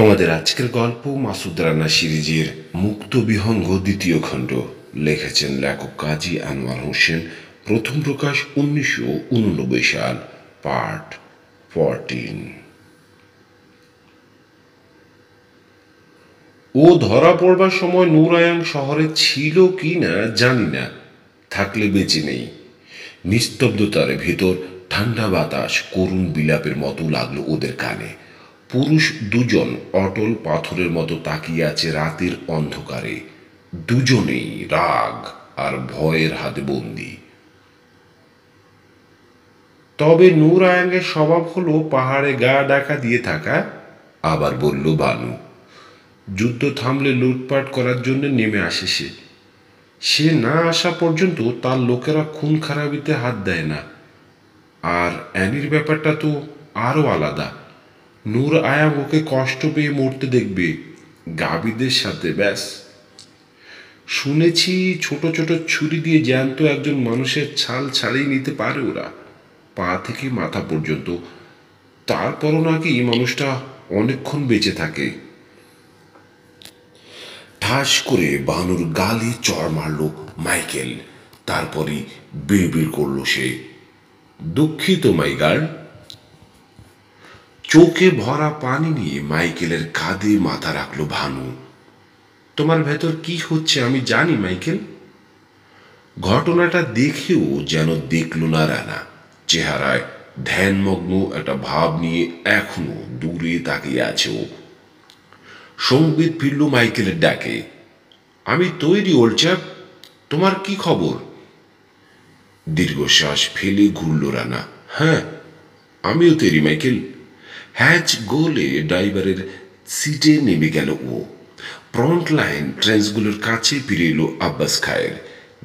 আমাদের আজকের গল্প মাসুদ রানা সিরিজের মুক্ত বিহঙ্গ দ্বিতীয় খণ্ড। লিখেছেন লেখক কাজী আনোয়ার হোসেন। প্রথম প্রকাশ 1989 সাল। পার্ট 14। ও ধরা পড়বার সময় নূর আয়াং শহরে ছিল কি না জানি না, থাকলে বেঁচে নেই। নিস্তব্ধতার ভেতর ঠান্ডা বাতাস করুণ বিলাপের মতো লাগলো ওদের কানে। পুরুষ দুজন অটল পাথরের মতো তাকিয়ে আছে রাতের অন্ধকারে, দুজনেই রাগ আর ভয়ের হাতে বন্দী। তবে নূর আয়াঙ্গের স্বভাব হলো পাহাড়ে গা ডাকা দিয়ে থাকা। আবার বলল বানু, যুদ্ধ থামলে লুটপাট করার জন্য নেমে আসে সে না আসা পর্যন্ত তার লোকেরা খুন খারাপিতে হাত দেয় না। আর অ্যানির ব্যাপারটা তো আরও আলাদা। নূর আয়াং ওকে কষ্ট পেয়ে মরতে দেখবে গাবিদের সাথে, ব্যাস। শুনেছি ছোট ছোট ছুরি দিয়ে জ্যান্ত একজন মানুষের ছাল ছাড়িয়ে নিতে পারে ওরা, পা থেকে মাথা পর্যন্ত। তারপরও নাকি মানুষটা অনেকক্ষণ বেঁচে থাকে। ঠাস করে বানুর গালে চড় মারল মাইকেল। তারপরই বিড়বিড় করল সে, দুঃখিত মাই গার্ল। চোখে ভরা পানি নিয়ে মাইকেলের কাঁধে মাথা রাখলো ভানু। তোমার ভেতর কি হচ্ছে আমি জানি মাইকেল। ঘটনাটা দেখেও যেন দেখল না রানা। চেহারায় ধ্যানমগ্ন একটা ভাব নিয়ে এখনো দূরে তাকিয়ে আছে ও। সংবিত ফিরল মাইকেলের ডাকে। আমি তৈরি ওল্ড চ্যাপ, তোমার কি খবর? দীর্ঘশ্বাস ফেলে ঘুরল রানা। হ্যাঁ, আমিও তৈরি মাইকেল। হ্যাচ গোলে ড্রাইভারের সিটে নেমে গেল ও। ফ্রন্ট লাইন ট্রেন্সগুলোর কাছে ফিরে এলো আব্বাস খায়ের।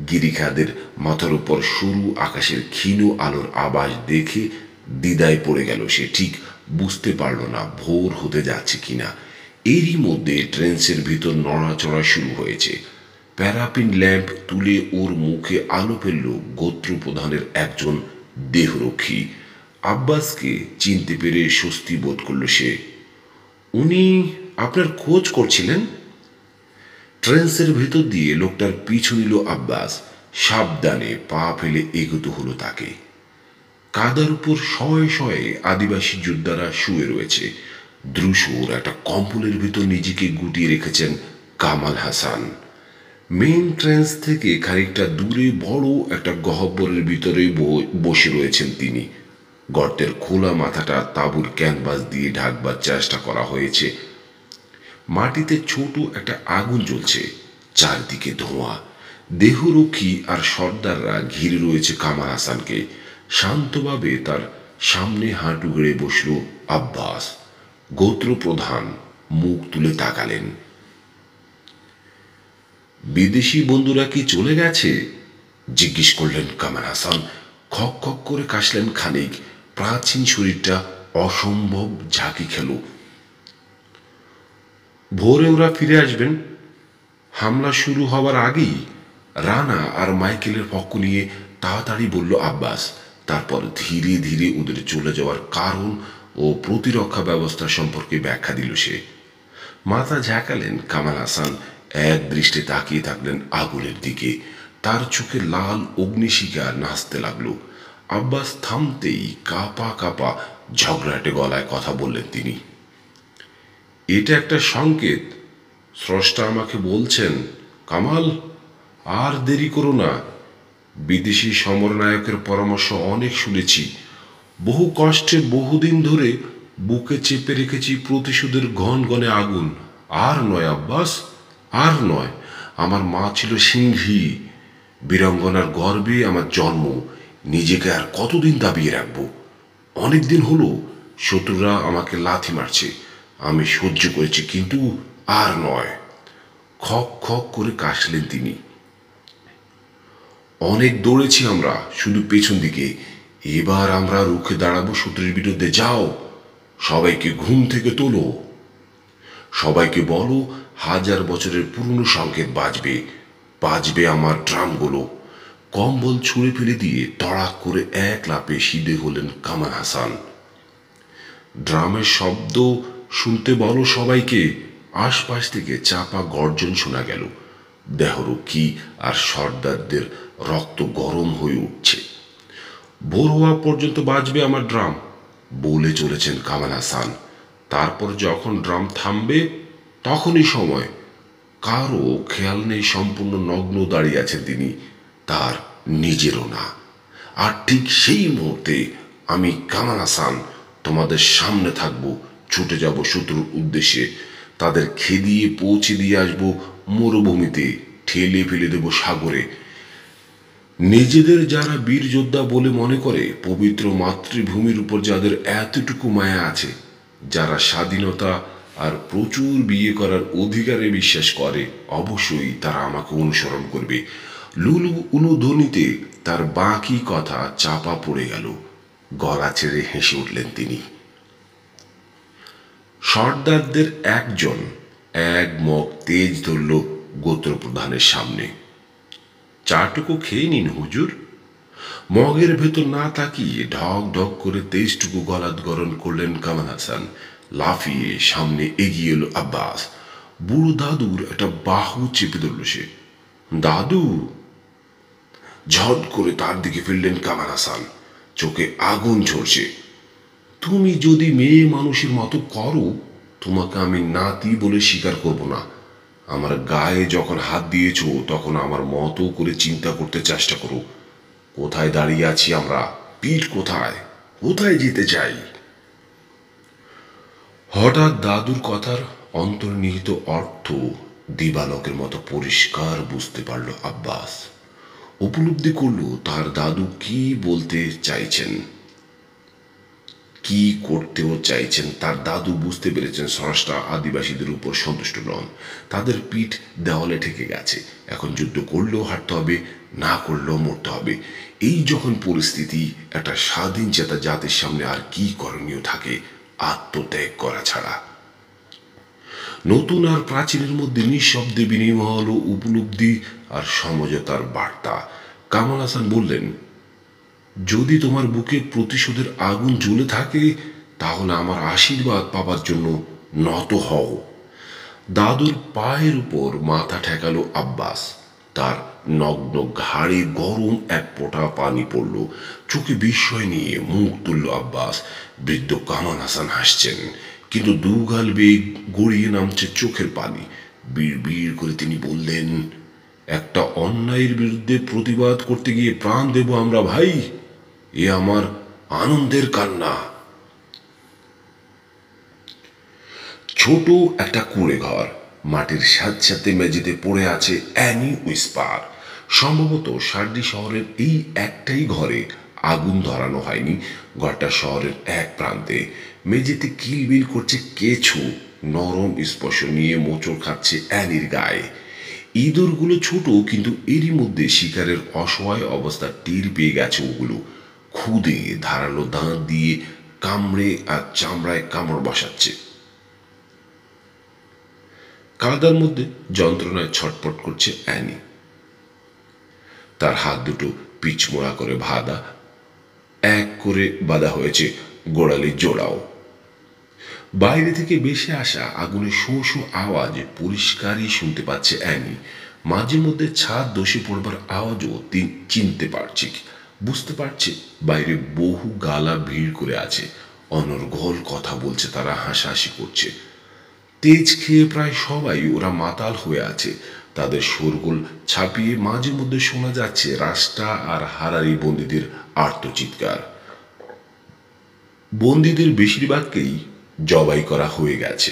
গিরিখাদের মাথার উপর সরু আকাশের ক্ষীণ আলোর আভাস দেখে দ্বিধায় পড়ে গেল সে। ঠিক বুঝতে পারল না ভোর হতে যাচ্ছে কিনা। এরই মধ্যে ট্রেন্সের ভিতর নড়াচড়া শুরু হয়েছে। প্যারাপিন ল্যাম্প তুলে ওর মুখে আলো ফেলল গোত্রপ্রধানের একজন দেহরক্ষী। আব্বাসকে চিনতে পেরে স্বস্তি বোধ করল সে। উনি আপনার খোঁজ করছিলেন? ট্রেন্সের ভেতর দিয়ে লোকটার পিছু নিল আব্বাস। সাবধানে পা ফেলে এগোতে হলো তাকে। কাদার উপর শয়ে শয়ে আদিবাসী যোদ্ধারা শুয়ে রয়েছে। দ্রুসুর একটা কম্বলের ভিতর নিজেকে গুটিয়ে রেখেছেন কামাল হাসান। মেইন ট্রেন্স থেকে খানিকটা দূরে বড় একটা গহ্বরের ভিতরে বসে রয়েছেন তিনি। গর্তের খোলা মাথাটা তাঁবুর ক্যানভাস দিয়ে ঢাকবার চেষ্টা করা হয়েছে। মাটিতে ছোট একটা আগুন জ্বলছে, চারদিকে ধোঁয়া। দেহরক্ষী আর সর্দাররা ঘিরে রয়েছে কামাল হাসানকে। শান্তভাবে তার সামনে হাঁটু গেড়ে বসল আব্বাস। গোত্রপ্রধান মুখ তুলে তাকালেন। বিদেশি বন্ধুরা কি চলে গেছে? জিজ্ঞেস করলেন কামাল হাসান। খক খক করে কাশলেন খানিক। প্রাচীন শরীরটা অসম্ভব ঝাঁকি খেল। ভোরে ওরা ফিরে আসবেন, হামলা শুরু হওয়ার আগেই। রানা আর মাইকেলের পক্ষ নিয়ে তাড়াতাড়ি বলল আব্বাস। তারপর ধীরে ধীরে ওদের চলে যাওয়ার কারণ ও প্রতিরক্ষা ব্যবস্থা সম্পর্কে ব্যাখ্যা দিল সে। মাথা ঝাঁকালেন কামাল হাসান। এক দৃষ্টে তাকিয়ে থাকলেন আগুনের দিকে। তার চোখে লাল অগ্নিশিখা নাচতে লাগলো। আব্বাস থামতেই কাঁপা কাঁপা ঝগড়াটে গলায় কথা বললেন তিনি। এটা একটা সংকেত। স্রষ্টা আমাকে বলছেন, কামাল, আর দেরি করো না। বিদেশি সমরনায়কের পরামর্শ অনেক শুনেছি। বহু কষ্টে বহুদিন ধরে বুকে চেপে রেখেছি প্রতিশোধের ঘন ঘনে আগুন। আর নয় আব্বাস, আর নয়। আমার মা ছিল সিংহী, বীরাঙ্গনার গর্বে আমার জন্ম। নিজেকে আর কতদিন দাবিয়ে রাখবো? অনেকদিন হলো শত্রুরা আমাকে লাথি মারছে, আমি সহ্য করেছি, কিন্তু আর নয়। খক খক করে কাশলেন তিনি। অনেক দৌড়েছি আমরা, শুধু পেছন দিকে। এবার আমরা রুখে দাঁড়াবো শত্রুর বিরুদ্ধে। যাও, সবাইকে ঘুম থেকে তোলো। সবাইকে বলো 1000 বছরের পুরনো সংকেত বাজবে, বাজবে আমার ড্রামগুলো। কম্বল ছুঁড়ে ফেলে দিয়ে তড়াক করে এক লাফে সিধে হলেন কামাল হাসান। ড্রামের শব্দ শুনতে বলো সবাইকে। আশপাশ থেকে চাপা গর্জন শোনা গেল। দেহরক্ষী আর সর্দারদের রক্ত গরম হয়ে উঠছে। ভোর হওয়া পর্যন্ত বাজবে আমার ড্রাম, বলে চলেছেন কামাল হাসান। তারপর যখন ড্রাম থামবে তখনই সময়। কারও খেয়াল নেই সম্পূর্ণ নগ্ন দাঁড়িয়ে আছেন তিনি, তার নিজেরও না। আর ঠিক সেই মুহূর্তে আমি কামাল হাসান তোমাদের সামনে থাকবো, ছুটে যাব শত্রুর উদ্দেশ্যে, তাদের খেদিয়ে পৌঁছে দিয়ে আসবো মরুভূমিতে, ঠেলে ফেলে দেব সাগরে। নিজেদের যারা বীর যোদ্ধা বলে মনে করে, পবিত্র মাতৃভূমির উপর যাদের এতটুকু মায়া আছে, যারা স্বাধীনতা আর প্রচুর বিয়ে করার অধিকারে বিশ্বাস করে, অবশ্যই তারা আমাকে অনুসরণ করবে। লুলু উলুধ্বনিতে তার বাকি কথা চাপা পড়ে গেল। গলা ছেড়ে হেসে উঠলেন তিনি। সর্দারদের একজন এক মগ তেজ ধরল গোত্রপ্রধানের সামনে। চাটুকু খেয়ে নিন হুজুর। মগের ভেতর না তাকিয়ে ঢক ঢক করে তেজটুকু গলাদ গরণ করলেন কামাল হাসান। লাফিয়ে সামনে এগিয়ে এলো আব্বাস। বুড়ো দাদুর একটা বাহু চেপে ধরল সে। দাদু! ঝট করে তার দিকে ফিরলেন কামাল হাসান, চোখে আগুন ঝরছে। তুমি যদি মেয়ে মানুষের মতো করো, তোমাকে আমি নাতি বলে স্বীকার করব না। আমার গায়ে যখন হাত দিয়েছ তখন আমার মতো করে চিন্তা করতে চেষ্টা করো। কোথায় দাঁড়িয়ে আছি আমরা? পিঠ কোথায়? কোথায় যেতে চাই? হঠাৎ দাদুর কথার অন্তর্নিহিত অর্থ দিবালকের মতো পরিষ্কার বুঝতে পারল আব্বাস। উপলব্ধি করল তার দাদু কি বলতে চাইছেন, কি করতেও চাইছেন। তার দাদু বুঝতে পেরেছেন স্রষ্টা আদিবাসীদের উপর সন্তুষ্ট নন, তাদের পিঠ দেওয়ালে ঠেকে গেছে। এখন যুদ্ধ করলেও হারতে হবে, না করলেও মরতে হবে। এই যখন পরিস্থিতি, একটা স্বাধীন চেতা জাতির সামনে আর কি করণীয় থাকে? আত্মত্যাগ করা ছাড়া। নতুন আর প্রাচীনের মধ্যে নিঃশব্দে বিনিময় হলো উপলব্ধি আর সমঝোতার বার্তা। কামাল হাসান বললেন, যদি তোমার বুকে প্রতিশোধের আগুন জ্বলে থাকে, তাহলে আমার আশীর্বাদ পাবার জন্য নত হও। দাদুর পায়ের উপর মাথা ঠেকালো আব্বাস। তার নগ্ন ঘাড়ে গরম এক ফোঁটা পানি পড়ল। চোখে বিস্ময় নিয়ে মুখ তুলল আব্বাস। বৃদ্ধ কামাল হাসান হাসছেন, কিন্তু দুগাল বেগ গড়িয়ে নামছে চোখের পানি। বিড় বিড় করে তিনি বললেন, একটা অন্যায়ের বিরুদ্ধে প্রতিবাদ করতে গিয়ে প্রাণ দেব আমরা ভাই, এ আমার আনন্দের কান্না। ছোট একটা কুঁড়ে ঘর, মাটির স্যাঁতস্যাঁতে মেঝেতে পড়ে আছে অ্যানি উইসপার। সম্ভবত সার্ডি শহরের এই একটাই ঘরে আগুন ধরানো হয়নি। ঘরটা শহরের এক প্রান্তে। মেঝেতে কিলবিল করছে কেঁচো, নরম স্পর্শ নিয়ে মোচড় খাচ্ছে অ্যানির গায়ে। ইঁদুরগুলো ছোট, কিন্তু এরই মধ্যে শিকারের অসহায় অবস্থা টের পেয়ে গেছে ওগুলো। খুদে ধারালো দাঁত দিয়ে কামড়ে আর চামড়ায় কামড় বসাচ্ছে। কাদার মধ্যে যন্ত্রণায় ছটপট করছে অ্যানি। তার হাত দুটো পিচমোড়া করে বাঁধা, এক করে বাঁধা হয়েছে গোড়ালি জোড়াও। বাইরে থেকে ভেসে আসা আগুনের শোঁ শোঁ আওয়াজ পরিষ্কারই শুনতে পাচ্ছে অ্যানি। মাঝে মধ্যে ছাদ ধসে পড়বার আওয়াজও চিনতে পারছে, বুঝতে পারছে বাইরে বহু গালা ভিড় করে আছে। অনর্গল কথা বলছে তারা, হাসাহাসি করছে। তেজ খেয়ে প্রায় সবাই ওরা মাতাল হয়ে আছে। তাদের শোরগোল ছাপিয়ে মাঝে মধ্যে শোনা যাচ্ছে রাস্তা আর হারারি বন্দীদের আর্তচিৎকার। বন্দীদের বেশিরভাগকেই জবাই করা হয়ে গেছে।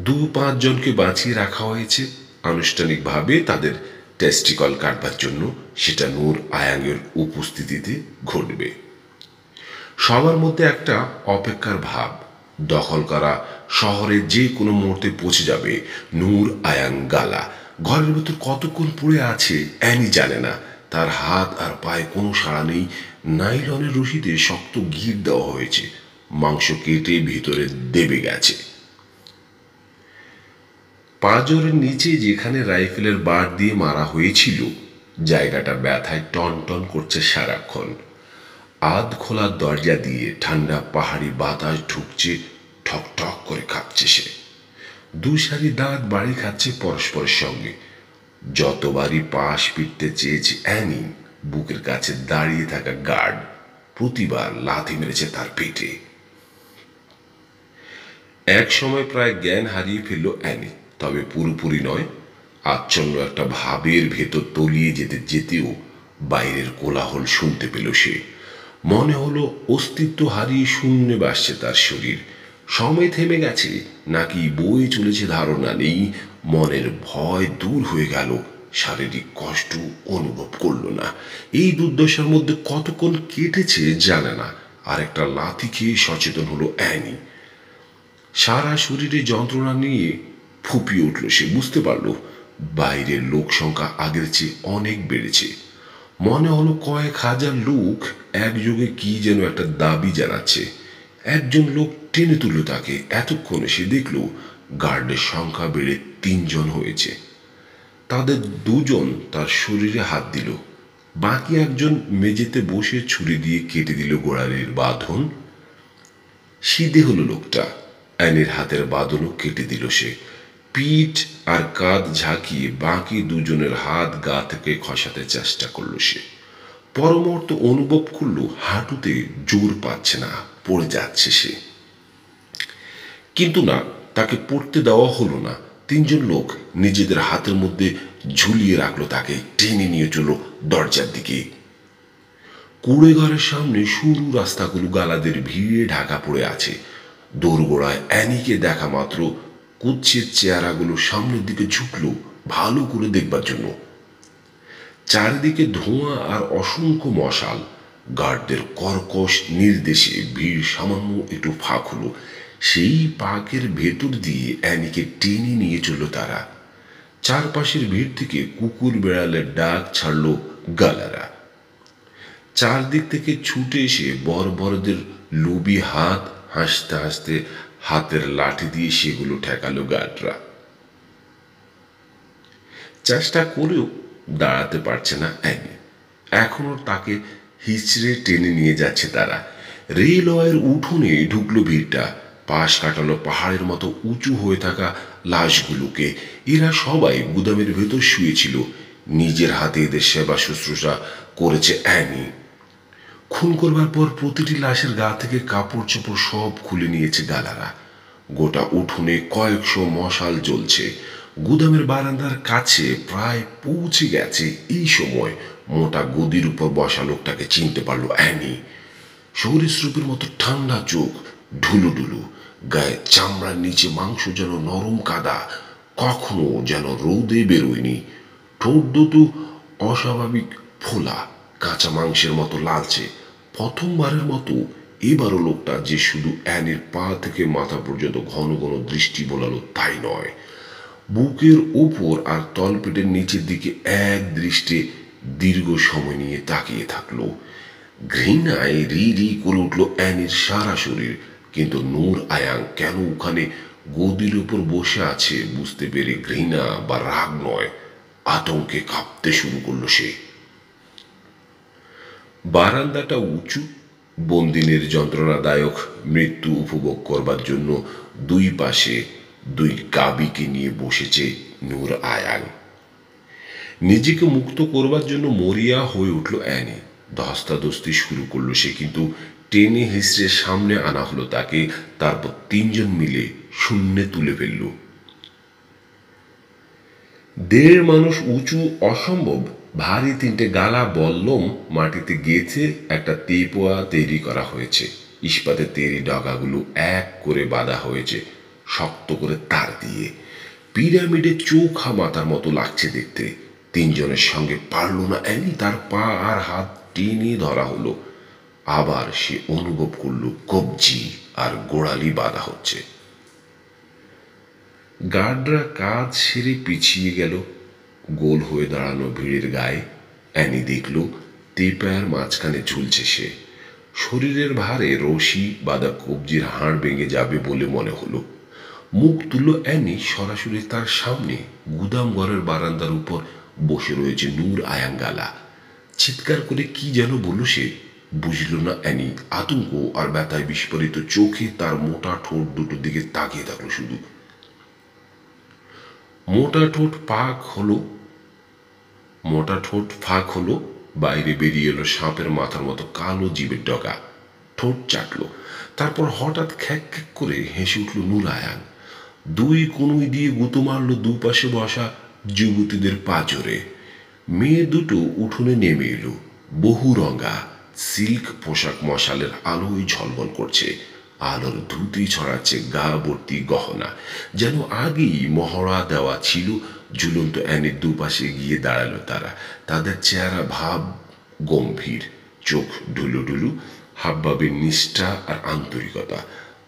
2-5 জনকে বাঁচিয়ে রাখা হয়েছে আনুষ্ঠানিকভাবে তাদের টেস্টিকল কাটবার জন্য। সেটা নূর আয়াঙ্গের উপস্থিতিতে ঘটবে। সবার মধ্যে একটা অপেক্ষার ভাব। দখল করা শহরে যে কোনো মুহূর্তে পৌঁছে যাবে নূর আয়াং গালা। ঘরের ভেতর কতক্ষণ পড়ে আছে অ্যানি জানে না। তার হাত আর পায়ে কোনো সাড়া নেই। নাইলনের রশিতে শক্ত গিঁট দেওয়া হয়েছে, মাংস কেটে ভিতরে দেবে গেছে। পাঁজরের নিচে যেখানে রাইফেলের বার দিয়ে মারা হয়েছিল, জায়গাটা ব্যথায় টন টন করছে সারাক্ষণ। আধ খোলা দরজা দিয়ে ঠান্ডা পাহাড়ি বাতাস ঢুকছে ঠক ঠক করে কাঁপছে সে। দুই সারি দাঁত বাড়ি খাচ্ছে পরস্পরের সঙ্গে। যতবারই পাশ ফিরতে চেয়েছে অ্যানি, বুকের কাছে দাঁড়িয়ে থাকা গার্ড প্রতিবার লাথি মেরেছে তার পেটে। এক সময় প্রায় জ্ঞান হারিয়ে ফেলল অ্যানি, তবে পুরোপুরি নয়। আচ্ছন্ন একটা ভাবের ভেতর তলিয়ে যেতে যেতেও বাইরের কোলাহল শুনতে পেল সে। মনে হলো অস্তিত্ব হারিয়ে শূন্যে ভাসছে তার শরীর। সময় থেমে গেছে নাকি বয়ে চলেছে ধারণা নেই। মনের ভয় দূর হয়ে গেল, শারীরিক কষ্ট অনুভব করল না। এই দুর্দশার মধ্যে কতক্ষণ কেটেছে জানে না। আর একটা লাথি খেয়ে সচেতন হলো অ্যানি। সারা শরীরে যন্ত্রণা নিয়ে ফুপিয়ে উঠল সে। বুঝতে পারল বাইরের লোক সংখ্যা আগের চেয়ে অনেক বেড়েছে। মনে হলো কয়েক হাজার লোক একযোগে কি যেন একটা দাবি জানাচ্ছে। একজন লোক টেনে তুলল তাকে। এতক্ষণে সে দেখল গার্ডের সংখ্যা বেড়ে 3 জন হয়েছে। তাদের 2 জন তার শরীরে হাত দিল, বাকি একজন মেঝেতে বসে ছুরি দিয়ে কেটে দিল গোড়ালির বাঁধন। সিধে হলো লোকটা। অ্যানির হাতের বাঁধনও কেটে দিল সে। পিঠ আর কাঁধ ঝাঁকিয়ে বাকি 2 জনের হাত গা থেকে খসাতে চেষ্টা করল সে। পরমুহূর্তে অনুভব করল হাঁটুতে জোর পাচ্ছে না, পড়ে যাচ্ছে সে। কিন্তু না, তাকে পড়তে দেওয়া হলো না। 3 জন লোক নিজেদের হাতের মধ্যে ঝুলিয়ে রাখলো তাকে, টেনে নিয়ে চলো দরজার দিকে। কুড়েঘরের সামনে সরু রাস্তাগুলো গালাদের ভিড়ে ঢাকা পড়ে আছে। দোরগোড়ায় অ্যানিকে দেখা মাত্র কুৎসিত চেহারাগুলো সামনের দিকে ঝুঁকলো ভালো করে দেখবার জন্য। চারিদিকে ধোঁয়া আর অসংখ্য মশাল। গার্ডদের কর্কশ নির্দেশে ভিড় সামান্য একটু ফাঁক হলো। সেই পাকের ভেতর দিয়ে অ্যানিকে টেনে নিয়ে চলল তারা। চারপাশের ভিড় থেকে কুকুর বেড়ালের ডাক ছাড়ল গালারা। চারদিক থেকে ছুটে এসে বড়দের লোভী হাত হাসতে হাসতে হাতের লাঠি দিয়ে সেগুলো ঠেকালো গার্ডরা। চেষ্টা করেও দাঁড়াতে পারছে না অ্যানি। এখনো তাকে হিচড়ে টেনে নিয়ে যাচ্ছে তারা। রেলওয়ের উঠোনে ঢুকলো ভিড়টা। পাশ কাটালো পাহাড়ের মতো উঁচু হয়ে থাকা লাশগুলোকে। এরা সবাই গুদামের ভেতর শুয়েছিল। নিজের হাতে এদের সেবা শুশ্রূষা করেছে অ্যানি। খুন করবার পর প্রতিটি লাশের গা থেকে কাপড় চোপড় সব খুলে নিয়েছে গালারা। গোটা উঠোনে কয়েকশো মশাল জ্বলছে। গুদামের বারান্দার কাছে প্রায় পৌঁছে গেছে এই সময় মোটা গদির উপর বসা লোকটাকে চিনতে পারল অ্যানি। সরীসৃপের মতো ঠান্ডা চোখ, ঢুলুঢুলু গায়ে, চামড়ার নিচে মাংস যেন নরম কাদা, কখনো যেন রোদে বেরোয়নি। ঠোঁট দুটো অস্বাভাবিক ফোলা, কাঁচা মাংসের মতো লালচে। প্রথমবারের মতো এবারও লোকটা যে শুধু অ্যানির পা থেকে মাথা পর্যন্ত ঘন ঘন দৃষ্টি বোলালো তাই নয়, বুকের ওপর আর তলপেটের নিচের দিকে এক দৃষ্টে দীর্ঘ সময় নিয়ে তাকিয়ে থাকলো। ঘৃণায় রি রি করে উঠল অ্যানির সারা শরীর। কিন্তু নূর আয়াং কেন ওখানে গদির উপর বসে আছে বুঝতে পেরে ঘৃণা বা রাগ নয়, আতঙ্কে কাঁপতে শুরু করলো সে। বারান্দাটা উঁচু। বন্দিনের যন্ত্রণাদায়ক মৃত্যু উপভোগ করবার জন্য 2 পাশে 2 গাবিকে নিয়ে বসেছে নূর আয়াং। নিজেকে মুক্ত করবার জন্য মরিয়া হয়ে উঠল অ্যানি। ধস্তাধস্তি শুরু করলো সে, কিন্তু টেনে হিসড়ে সামনে আনা হলো তাকে। তারপর 3 জন মিলে শূন্যে তুলে ফেলল। 1.5 মানুষ উঁচু অসম্ভব ভারী 3টে গালা বল্লম মাটিতে গেঁথে একটা তেপোয়া তৈরি করা হয়েছে। ইস্পাতের তৈরি ডগাগুলো এক করে বাঁধা হয়েছে শক্ত করে তার দিয়ে। পিরামিডে চোখা মাথার মতো লাগছে দেখতে। 3 জনের সঙ্গে পারল না অ্যানি। তার পা আর হাত টেনে ধরা হলো। আবার সে অনুভব করল কবজি আর গোড়ালি বাঁধা হচ্ছে। গার্ডরা কাজ সেরে পিছিয়ে গেল। গোল হয়ে দাঁড়ানো ভিড়ের গায়ে অ্যানি দেখল তেপায়ার মাঝখানে ঝুলছে সে। শরীরের ভারে রশি বাঁধা কবজির হাড় ভেঙে যাবে বলে মনে হলো। মুখ তুলল অ্যানি। সরাসরি তার সামনে গুদাম ঘরের বারান্দার উপর বসে রয়েছে নূর আয়াং গালা। চিৎকার করে কি যেন বলল সে। বুঝল না অ্যানি। আতঙ্ক আর ব্যথায় বিস্ফোরিত চোখে তার মোটা ঠোঁট দুটোর দিকে তাকিয়ে থাকলো শুধু। মোটা ঠোঁট ফাঁক হলো, বাইরে বেরিয়ে এলো সাপের মাথার মতো কালো জীবের ডগা। ঠোঁট চাটল, তারপর হঠাৎ খ্যাক খ্যাক করে হেসে উঠল নূর আয়ান। দুই কনুই দিয়ে গুঁতো মারল দুপাশে বসা যুবতীদের পাঁজরে। মেয়ে দুটো উঠোনে নেমে এলো, বহু রঙা সিল্ক পোশাক মশালের আলোয় ঝলমল করছে। আলোর ধুতি ছড়াচ্ছে গা ভর্তি গহনা, যেন আগেই মহড়া দেওয়া ছিল। ঝুলন্ত অ্যানির দুপাশে গিয়ে দাঁড়ালো তারা। তাদের চেহারা ভাব গম্ভীর, চোখ ঢুলুঢুলু, হাবভাবে নিষ্ঠা আর আন্তরিকতা।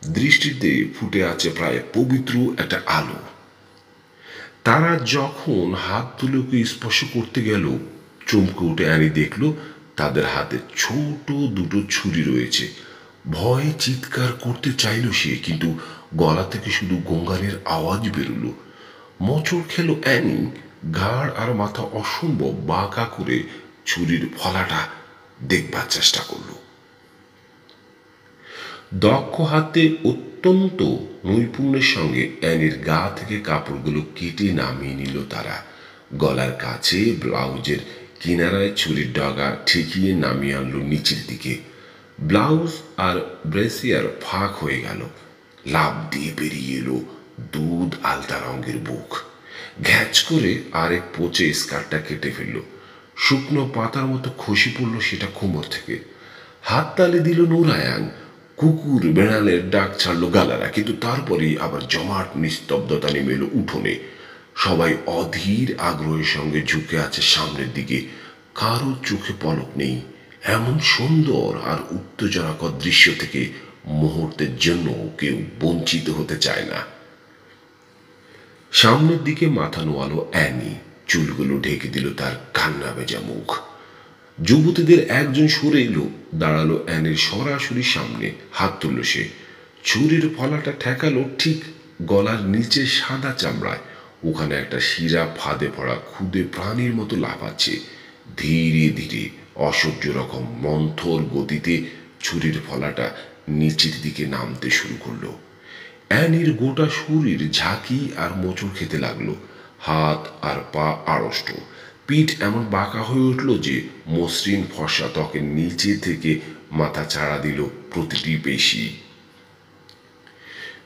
দৃষ্টিতে ফুটে আছে প্রায় পবিত্র একটা আলো। তারা যখন হাত তুলে ওকে স্পর্শ করতে গেল, চমকে উঠে অ্যানি দেখল তাদের হাতে ছোট দুটো ছুরি রয়েছে। ভয়ে চিৎকার করতে চাইল সে, কিন্তু গলা থেকে শুধু গঙ্গারের আওয়াজ বেরোলো। মোচড় খেল অ্যানি, ঘাড় আর মাথা অসম্ভব বাঁকা করে ছুরির ফলাটা দেখবার চেষ্টা করলো। দক্ষ হাতে অত্যন্ত নৈপুণ্যের সঙ্গে অ্যানির গা থেকে কাপড়গুলো কেটে নামিয়ে নিল তারা। গলার কাছে ব্লাউজের কিনারায় ছুরির ডগা ঠেকিয়ে নামিয়ে আনলো নিচের দিকে। ব্লাউজ আর ব্রেসিয়ার ফাঁক হয়ে গেল। লাফ দিয়ে বেরিয়ে এলো দুধ আলতা রঙের বুক। ঘ্যাচ করে আরেক পচে স্কার্টটা কেটে ফেলল। শুকনো পাতার মতো খসে পড়ল সেটা কোমর থেকে। হাততালি দিল নূর আয়ান। কুকুর বেড়ালের ডাক ছাড়লো গালারা, কিন্তু তারপরেই আবার জমাট নিস্তব্ধতা নেমে এলো উঠোনে। সবাই অধীর আগ্রহের সঙ্গে ঝুঁকে আছে সামনের দিকে। কারো চোখে পলক নেই। এমন সুন্দর আর উত্তেজনাকর দৃশ্য থেকে মুহূর্তের জন্য কেউ বঞ্চিত হতে চায় না। সামনের দিকে মাথা নোয়ালো অ্যানি, চুলগুলো ঢেকে দিল তার কান্না ভেজা মুখ। যুবতীদের একজন সরে এলো, দাঁড়ালো অ্যানির সরাসরি সামনে। হাত তুলল সে, ছুরির ফলাটা ঠেকালো ঠিক গলার নিচে সাদা চামড়ায়। ওখানে একটা শিরা ফাঁদে পড়া ক্ষুদে প্রাণীর মতো লাফাচ্ছে। ধীরে ধীরে অসহ্য রকম মন্থর গতিতে ছুরির ফলাটা নিচের দিকে নামতে শুরু করলো। অ্যানির গোটা শরীর ঝাঁকি আর মোচড় খেতে লাগলো। হাত আর পা আড়ষ্ট, পিঠ এমন বাঁকা হয়ে উঠল যে মসৃণ ফর্সা ত্বকের নিচে থেকে মাথা ছাড়া দিল প্রতিটি পেশি।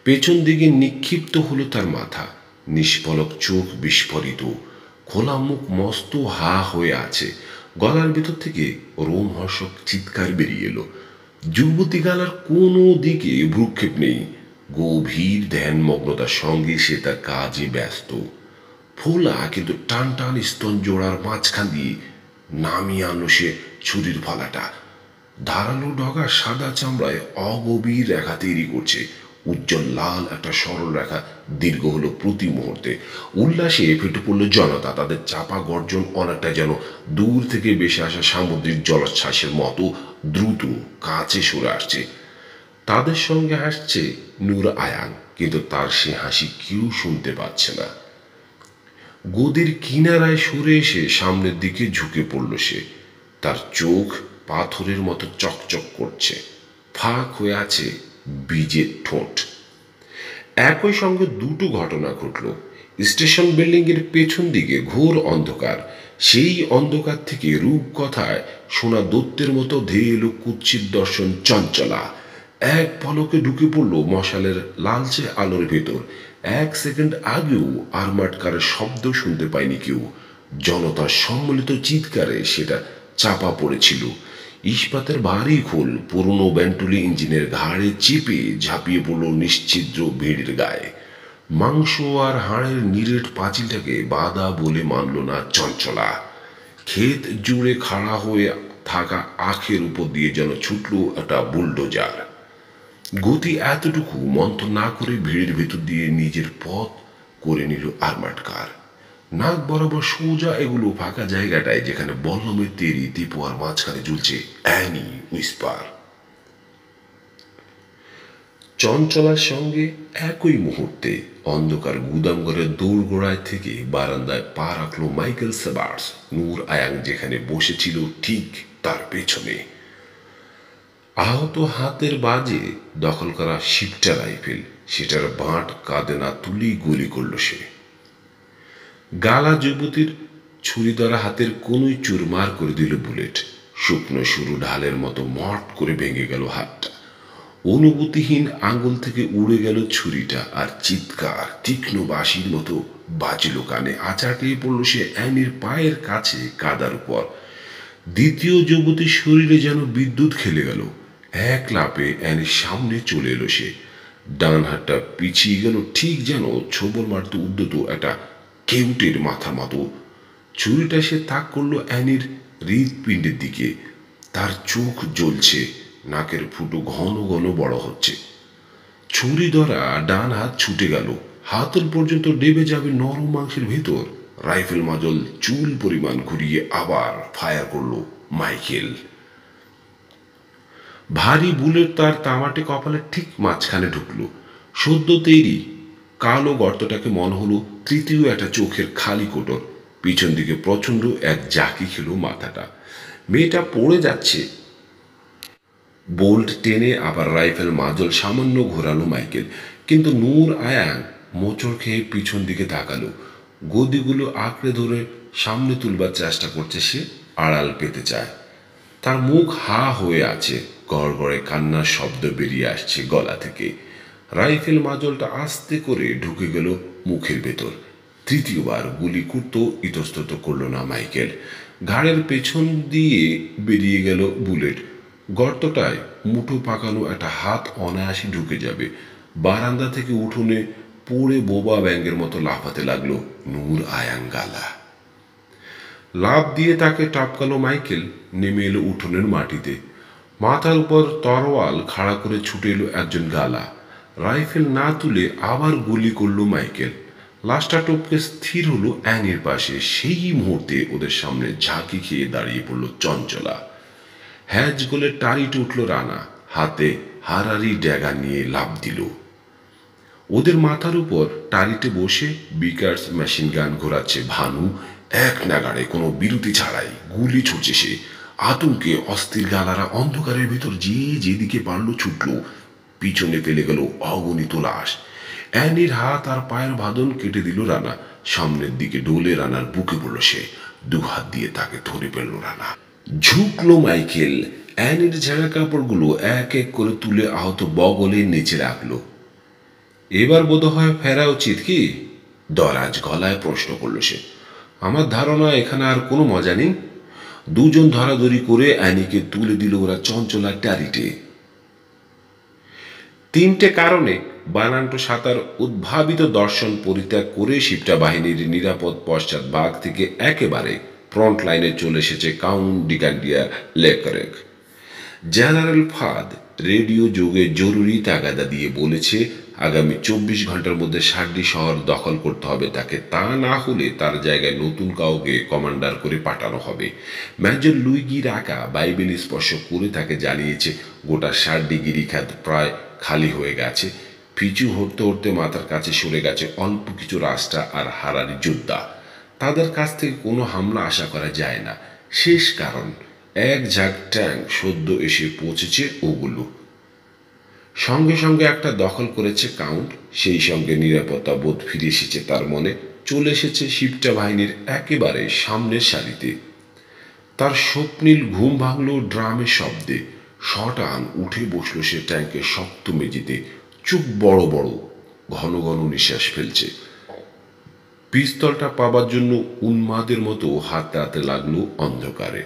পেছন দিকে নিক্ষিপ্ত হলো তার মাথা। নিষ্পলক চোখ বিস্ফোরিত, খোলা মুখ মস্ত হা হয়ে আছে। গলার ভেতর থেকে রোমহর্ষক চিৎকার বেরিয়ে এলো। যুবতী গালার কোনো দিকে ভ্রুক্ষেপ নেই। গভীর ধ্যানমগ্নতার সঙ্গে সে তার কাজে ব্যস্ত। ফোলা কিন্তু টান টান স্তন জোড়ার মাঝখান দিয়ে নামিয়ে আনলো সে ছুরির ফলাটা। ধারালো ডগা সাদা চামড়ায় অগভীর রেখা তৈরি করছে। উজ্জ্বল লাল একটা সরল রেখা দীর্ঘ হলো প্রতি মুহূর্তে। উল্লাসে ফেটে পড়ল জনতা। তাদের চাপা গর্জন অনেকটা যেন দূর থেকে ভেসে আসা সামুদ্রিক জলোচ্ছ্বাসের মতো দ্রুত কাছে সরে আসছে। তাদের সঙ্গে হাসছে নূর আয়ান, কিন্তু তার সে হাসি কেউ শুনতে পাচ্ছে না। গদির কিনারায় সরে এসে সামনের দিকে ঝুঁকে পড়ল সে। তার চোখ পাথরের মতো চকচক করছে। ফাঁক হয়ে আছে বীজের ঠোঁট। একই সঙ্গে দুটো ঘটনা ঘটল। স্টেশন বিল্ডিংয়ের পেছন দিকে ঘোর অন্ধকার। সেই অন্ধকার থেকে রূপকথায় শোনা দৈত্যের মতো ধেয়ে এলো কুৎসিত দর্শন চঞ্চলা। এক পলকে ঢুকে পড়ল মশালের লালচে আলোর ভেতর। এক সেকেন্ড আগেও আর্মার্ড কারের শব্দ শুনতে পায়নি কেউ। জনতার সম্মিলিত চিৎকারে সেটা চাপা পড়েছিল। ইস্পাতের ভারী খোল পুরনো বেন্টুলি ইঞ্জিনের ঘাড়ে চেপে ঝাঁপিয়ে পড়ল নিশ্ছিদ্র ভিড়ের গায়ে। মাংস আর হাড়ের নিরেট পাঁচিলটাকে বাধা বলে মানল না চঞ্চলা। ক্ষেত জুড়ে খাড়া হয়ে থাকা আখের উপর দিয়ে যেন ছুটল একটা বুলডোজার। গতি এতটুকু মন্থন না করে ভিড়ের ভেতর দিয়ে নিজের পথ করে নিল আর্মার্ড কার। নাক বরাবর সোজা এগুলো ফাঁকা জায়গাটায়, যেখানে বল্লমের তৈরি দীপোয়ার মাঝখানে ঝুলছে অ্যানি উইসপার। চঞ্চলার সঙ্গে একই মুহূর্তে অন্ধকার গুদামঘরের দোরগোড়ায় থেকে বারান্দায় পা রাখল মাইকেল সেবার্স। নূর আয়ান যেখানে বসেছিল ঠিক তার পেছনে। আহত হাতের বাজে দখল করা শিপটা রাইফেল, সেটার বাঁট কাঁধে না তুলেই গুলি করল সে। গালা যুবতীর ছুরি ধরা হাতের কোনোই চুরমার করে দিল বুলেট। শুকনো সরু ঢালের মতো মট করে ভেঙে গেল হাতটা। অনুভূতিহীন আঙুল থেকে উড়ে গেল ছুরিটা, আর চিৎকার তীক্ষ্ণ বাঁশির মতো বাজল কানে। আচাটিয়ে পড়ল সে অ্যানির পায়ের কাছে কাদার উপর। দ্বিতীয় যুবতীর শরীরে যেন বিদ্যুৎ খেলে গেল। এক লাফে অ্যানির সামনে চলে এলো সে। ডান হাতটা পিছিয়ে গেল, ঠিক যেন ছোবল মারতে উদ্যত একটা কেউটের মাথা মতো। ছুরিটা সে তাক করলো অ্যানির হৃৎপিণ্ডের দিকে। তার চোখ জ্বলছে, নাকের ফুটো ঘন ঘন বড় হচ্ছে। ছুরি ধরা ডান হাত ছুটে গেল, হাতল পর্যন্ত ডেবে যাবে নরম মাংসের ভেতর। রাইফেল মাজল চুল পরিমাণ ঘুরিয়ে আবার ফায়ার করলো মাইকেল। ভারী বুলেট তার তামাটে কপালের ঠিক মাঝখানে ঢুকলো। সদ্য তৈরি কালো গর্তটাকে মনে হলো তৃতীয় একটা চোখের খালি কোটর। পিছন দিকে প্রচণ্ড এক জাকি খেলো মাথাটা। মেয়েটা পড়ে যাচ্ছে। বোল্ট টেনে আবার রাইফেল মাজল সামান্য ঘোরালো মাইকেল, কিন্তু নূর আয়ান মোচড় খেয়ে পিছন দিকে তাকালো। গদিগুলো আঁকড়ে ধরে সামনে তুলবার চেষ্টা করছে সে, আড়াল পেতে চায়। তার মুখ হা হয়ে আছে, গড়গড়ে কান্নার শব্দ বেরিয়ে আসছে গলা থেকে। রাইফেল মাজলটা আস্তে করে ঢুকে গেল মুখের ভেতর। তৃতীয়বার গুলি করতেও ইতস্তত করল না মাইকেল। ঘাড়ের পেছন দিয়ে বেরিয়ে গেল বুলেট। গর্তটায় মুঠো পাকানো একটা হাত অনায়াসে ঢুকে যাবে। বারান্দা থেকে উঠোনে পড়ে বোবা ব্যাঙের মতো লাফাতে লাগলো নূর আয়ান গালা। লাফ দিয়ে তাকে টপকালো মাইকেল, নেমে এলো উঠোনের মাটিতে। মাথার উপর তরোয়াল খাড়া করে ছুটে এলো একজন গালা। রাইফেল না তুলে আবার গুলি করলো মাইকেল। লাশটা টপকে স্থির হলো অ্যানির পাশে। সেই মুহূর্তে ওদের সামনে ঝাঁকি খেয়ে দাঁড়িয়ে পড়লো চঞ্চলা। হ্যাজ গোলে টারিটে উঠল রানা, হাতে হারারি ড্যাগা নিয়ে লাফ দিল। ওদের মাথার উপর টারিতে বসে বিকার্স মেশিন গান ঘোরাচ্ছে ভানু। এক নাগাড়ে কোনো বিরতি ছাড়াই গুলি ছুটছে সে। আতঙ্কে অস্থির গালারা অন্ধকারের ভিতর যে যেদিকে পারল ছুটল। পিছনে ফেলে গেল অগণিত লাশ। অ্যানির হাত আর পায়ের বাঁধন কেটে দিল রানা। সামনের দিকে ডোলে রানার বুকে পড়ল সে। দুহাত দিয়ে তাকে ধরে ফেলল রানা। ঝুঁকলো মাইকেল, অ্যানির ঝাড়া কাপড়গুলো এক এক করে তুলে আহত বগলে নিচে রাখলো। এবার বোধ হয় ফেরা উচিত কি? দরাজ গলায় প্রশ্ন করল সে। আমার ধারণা এখানে আর কোনো মজা নেই। দুজন ধরাধরি করে অ্যানিকে তুলে দিল ওরা চঞ্চলা ট্যারিটে। তিনটে কারণে বানান্টো সাঁতার উদ্ভাবিত দর্শন পরিত্যাগ করে শিপটা বাহিনীর নিরাপদ পশ্চাৎ ভাগ থেকে একেবারে ফ্রন্ট লাইনে চলে এসেছে কাউন্ট ডিকান্ডিয়া লেকরেক। জেনারেল ফাদ রেডিও যোগে জরুরি তাগাদা দিয়ে বলেছে আগামী 24 ঘন্টার মধ্যে সার্ডি শহর দখল করতে হবে তাকে। তা না হলে তার জায়গায় নতুন কাউকে কমান্ডার করে পাঠানো হবে। মেজর লুইগি রাকা বাইবেল স্পর্শ করে তাকে জানিয়েছে গোটা সার্ডি গিরিখাত প্রায় খালি হয়ে গেছে। পিছু হতে হতে মাথার কাছে সরে গেছে অল্প কিছু রাস্তা আর হারারি যোদ্ধা। তাদের কাছ থেকে কোনো হামলা আশা করা যায় না। শেষ কারণ, এক ঝাঁক ট্যাঙ্ক সদ্য এসে পৌঁছেছে ওগুলো। সঙ্গে সঙ্গে একটা দখল করেছে কাউন্ট। সেই সঙ্গে নিরাপত্তা বোধ ফিরে এসেছে তার মনে। চলে এসেছে শিপটা বাহিনীর একেবারে সামনের সারিতে। তার স্বপ্নীল ঘুম ভাঙল ড্রামের শব্দে। শটান উঠে বসল সে ট্যাঙ্কের শক্ত মেঝেতে। চোখ বড় বড়, ঘন ঘন নিঃশ্বাস ফেলছে। পিস্তলটা পাবার জন্য উন্মাদের মতো হাতে হাতে লাগলো অন্ধকারে।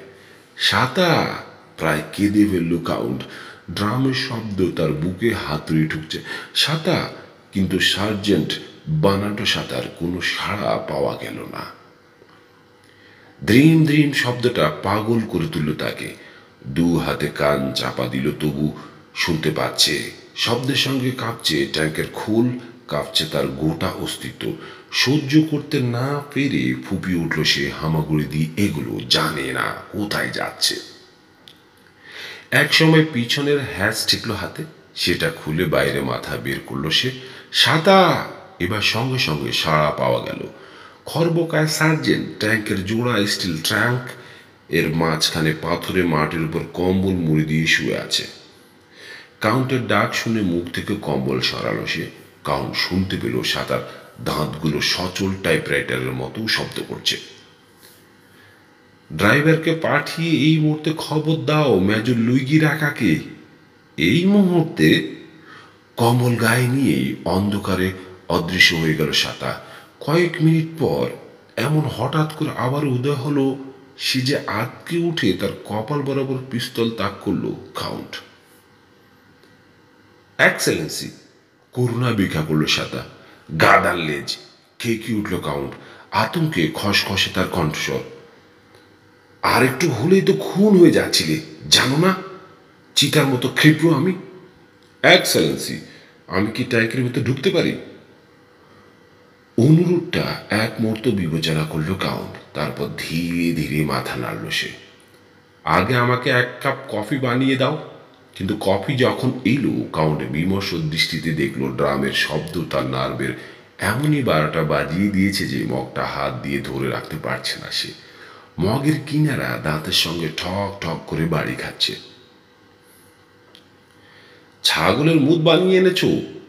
সাতা, প্রায় কেঁদে ফেলল কাউন্ট। ড্রামের শব্দ তার বুকে হাতুড়ি ঠুকছে। সাতা, কিন্তু সার্জেন্ট বানাটো সাতার কোনো সাড়া পাওয়া গেল না। দ্রিম দ্রিম শব্দটা পাগল করে তুলল তাকে। দু হাতে কান চাপা দিল, তবু শুনতে পাচ্ছে। শব্দের সঙ্গে কাঁপছে ট্যাঙ্কের খোল, কাঁপছে তার গোটা অস্তিত্ব। সহ্য করতে না পেরে ফুপিয়ে উঠল সে। হামাগুড়ি দিয়ে এগুলো জানে না কোথায় যাচ্ছে। এক সময় পিছনের হ্যাচ ঠেকলো হাতে, সেটা খুলে বাইরে মাথা বের করলো সে। সাদা! এবার সঙ্গে সঙ্গে সাড়া পাওয়া গেল। খর্বকায় সার্জেন্ট ট্যাঙ্কের জোড়া স্টিল ট্যাঙ্ক এর মাঝখানে পাথরে মাটির উপর কম্বল মুড়ি দিয়ে শুয়ে আছে। কাউন্টের ডাক শুনে মুখ থেকে কম্বল সরালো সে। কাউন্ট শুনতে পেল সাতার দাঁতগুলো সচল টাইপরাইটারের মতো শব্দ করছে। ড্রাইভারকে পাঠিয়ে এই মুহূর্তে খবর দাও মেজর লুইগি রাকাকে। এই মুহূর্তে কম্বল গায়ে নিয়েই অন্ধকারে অদৃশ্য হয়ে গেল সাতা। কয়েক মিনিট পর এমন হঠাৎ করে আবার উদয় হলো সে যে আটকে উঠে তার কপাল বরাবর পিস্তল তাক করল কাউন্ট। এক্সেলেন্সি, করুণা ভিক্ষা করল সাতা। গাদার লেজ, খেয়ে উঠল কাউন্ট। আতঙ্কে খসখসে তার কণ্ঠস্বর। আর একটু হলেই তো খুন হয়ে যাচ্ছিলে, জানো না চিতার মতো ক্ষিপ্র আমি। এক্সেলেন্সি, আমি কি ট্যাঙ্কের ভিতরে ঢুকতে পারি? অনুরোধটা এক মুহূর্ত বিবেচনা করল কাউন্ট, তারপর ধীরে ধীরে মাথা নাড়ল সে। আগে আমাকে এক কাপ কফি বানিয়ে দাও। কিন্তু কফি যখন এলো, কাউন্ট বিমর্ষ দৃষ্টিতে দেখল ড্রামের শব্দ তার নার্ভের এমনই 12টা বাজিয়ে দিয়েছে যে মগটা হাত দিয়ে ধরে রাখতে পারছে না সে। মগের কিনারা দাঁতের সঙ্গে ঠক ঠক করে বাড়ি খাচ্ছে। ছাগলের মুদ বানিয়ে এনেছ?